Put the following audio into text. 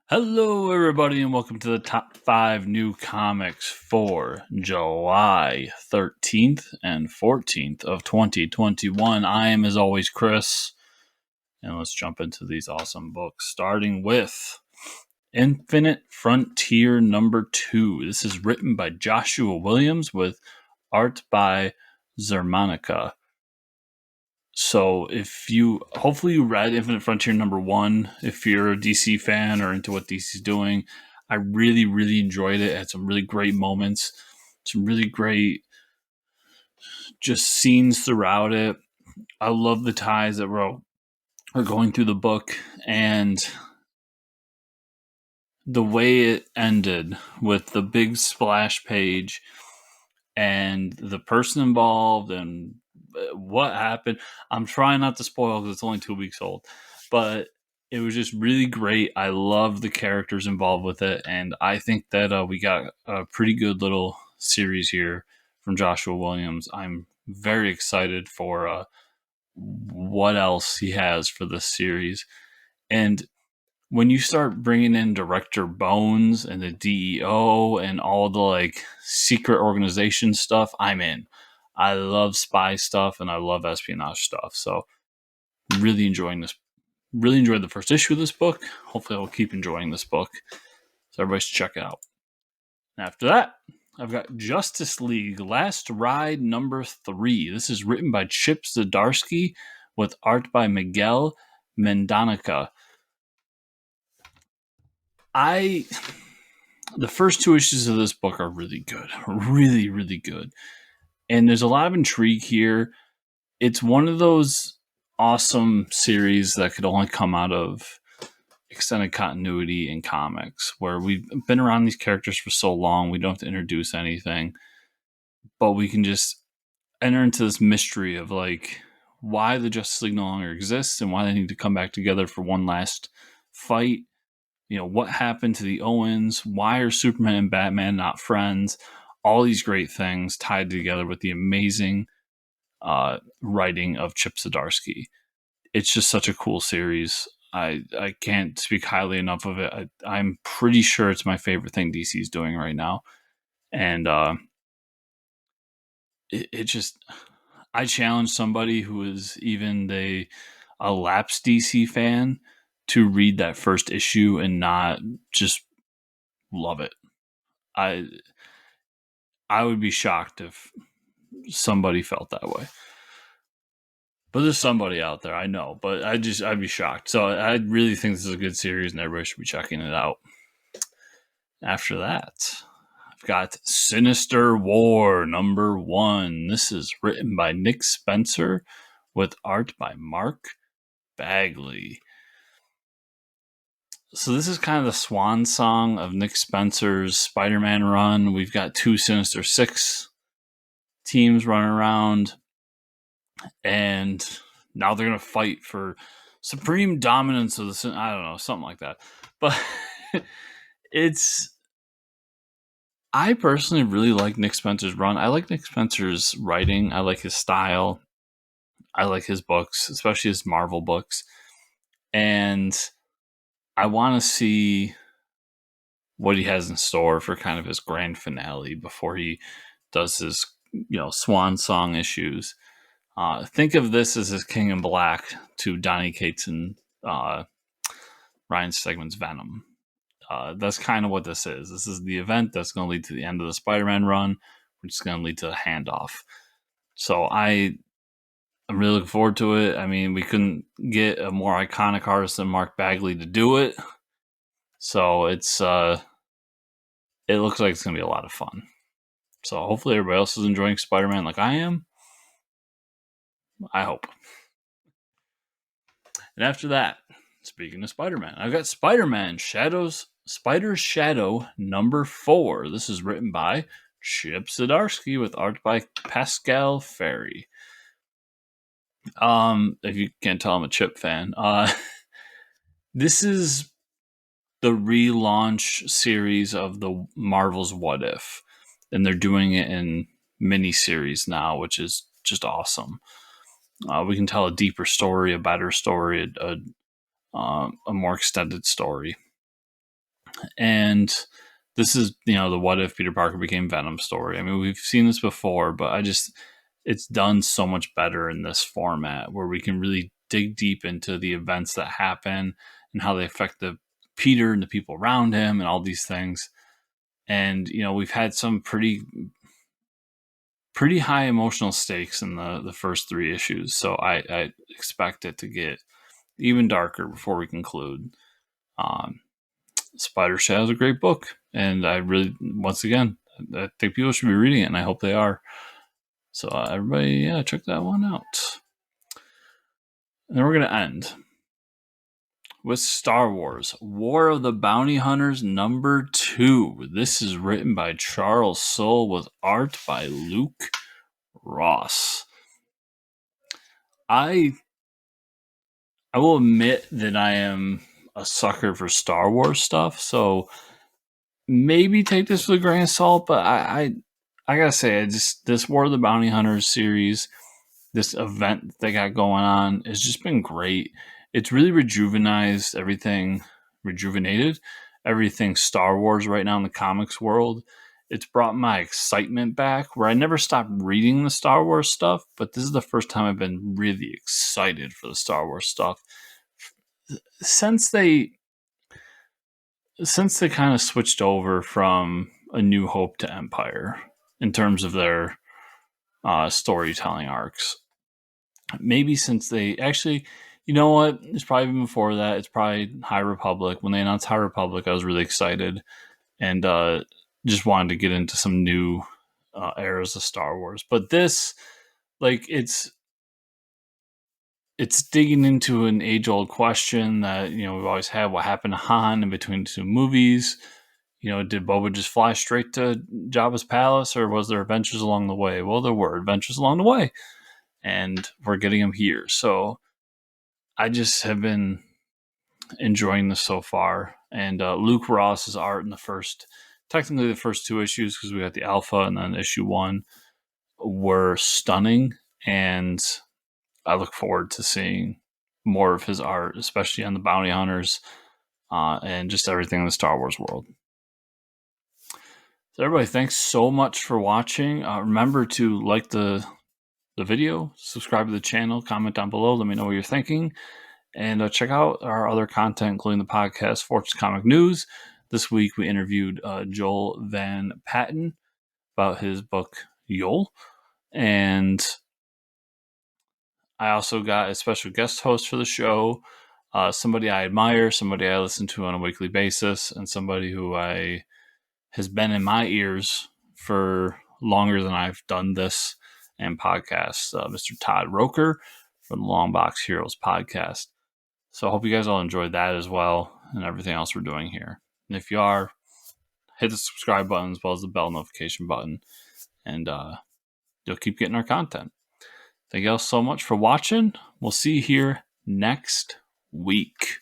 Hello, everybody, and welcome to the top 5 new comics for July 13th and 14th of 2021. I am, as always, Chris, and let's jump into these awesome books, starting with Infinite Frontier number 2. This is written by Joshua Williams with art by Art-Xermonico. So hopefully you read Infinite Frontier number 1, if you're a DC fan or into what DC's doing. I really, really enjoyed it. It had some really great moments, some really great just scenes throughout it. I love the ties that are going through the book, and the way it ended with the big splash page and the person involved and what happened. I'm trying not to spoil because it's only 2 weeks old, but it was just really great. I love the characters involved with it, and I think that we got a pretty good little series here from Joshua Williams. I'm very excited for what else he has for this series. And when you start bringing in Director Bones and the DEO and all the secret organization stuff, I'm in. I love spy stuff and I love espionage stuff. So really enjoying this. Really enjoyed the first issue of this book. Hopefully I'll keep enjoying this book. So everybody should check it out. And after that, I've got Justice League Last Ride number 3. This is written by Chip Zdarsky with art by Art-Miguel Mendonca. The first 2 issues of this book are really good. Really, really good. And there's a lot of intrigue here. It's one of those awesome series that could only come out of extended continuity in comics, where we've been around these characters for so long, we don't have to introduce anything, but we can just enter into this mystery of why the Justice League no longer exists and why they need to come back together for one last fight. What happened to the Owens? Why are Superman and Batman not friends? All these great things tied together with the amazing writing of Chip Zdarsky. It's just such a cool series. I can't speak highly enough of it. I'm pretty sure it's my favorite thing DC's doing right now. And it just, I challenge somebody who is even a lapsed DC fan to read that first issue and not just love it. I would be shocked if somebody felt that way. But there's somebody out there, I know, but I'd be shocked. So I really think this is a good series and everybody should be checking it out. After that, I've got Sinister War number 1. This is written by Nick Spencer with art by Mark Bagley. So this is kind of the swan song of Nick Spencer's Spider-Man run. We've got 2 Sinister Six teams running around, and now they're going to fight for supreme dominance of the... I don't know, something like that. But I personally really like Nick Spencer's run. I like Nick Spencer's writing. I like his style. I like his books, especially his Marvel books. And I want to see what he has in store for kind of his grand finale before he does his, swan song issues. Think of this as his King in Black to Donny Cates and Ryan Stegman's Venom. That's kind of what this is. This is the event that's going to lead to the end of the Spider-Man run, which is going to lead to the handoff. So I'm really looking forward to it. I mean, we couldn't get a more iconic artist than Mark Bagley to do it. So it looks like it's going to be a lot of fun. So hopefully everybody else is enjoying Spider-Man like I am. I hope. And after that, speaking of Spider-Man, I've got SpiderMan Shadows, Spider's Shadow number 4. This is written by Chip Zdarsky with art by Art-Pasquel Ferry. If you can't tell, I'm a Chip fan. This is the relaunch series of the Marvel's What If, and they're doing it in mini-series now, which is just awesome. We can tell a deeper story, a better story, a more extended story. And this is, the what if Peter Parker became Venom story. I mean, we've seen this before, but it's done so much better in this format where we can really dig deep into the events that happen and how they affect the Peter and the people around him and all these things. And, we've had some pretty high emotional stakes in the first 3 issues. So I expect it to get even darker before we conclude. Spider Shadows is a great book, and I really, once again, I think people should be reading it, and I hope they are. So everybody, check that one out. And then we're going to end with Star Wars, War of the Bounty Hunters #2. This is written by Charles Soule with art by Luke Ross. I will admit that I am a sucker for Star Wars stuff, so maybe take this with a grain of salt, but I gotta say, this War of the Bounty Hunters series, this event they got going on, has just been great. It's really rejuvenated everything Star Wars right now in the comics world. It's brought my excitement back, where I never stopped reading the Star Wars stuff, but this is the first time I've been really excited for the Star Wars stuff since they kind of switched over from A New Hope to Empire in terms of their storytelling arcs. Maybe since they actually, you know what? It's probably even before that. It's probably High Republic. When they announced High Republic, I was really excited and just wanted to get into some new eras of Star Wars. But this, it's digging into an age-old question that, we've always had. What happened to Han in between the 2 movies? Did Boba just fly straight to Jabba's palace, or was there adventures along the way? Well, there were adventures along the way, and we're getting them here. So I just have been enjoying this so far. And Luke Ross's art in the first 2 issues, because we got the Alpha and then issue 1, were stunning. And I look forward to seeing more of his art, especially on the Bounty Hunters and just everything in the Star Wars world. So everybody, thanks so much for watching. Remember to like the video, subscribe to the channel, comment down below, let me know what you're thinking, and check out our other content, including the podcast, Fortune Comic News. This week we interviewed Joel Van Patten about his book, Yule, and I also got a special guest host for the show, somebody I admire, somebody I listen to on a weekly basis, and somebody who has been in my ears for longer than I've done this and podcasts, Mr. Todd Roker from the Long Box Heroes podcast. So I hope you guys all enjoyed that as well, and everything else we're doing here. And if you are, hit the subscribe button as well as the bell notification button, and you'll keep getting our content. Thank you all so much for watching. We'll see you here next week.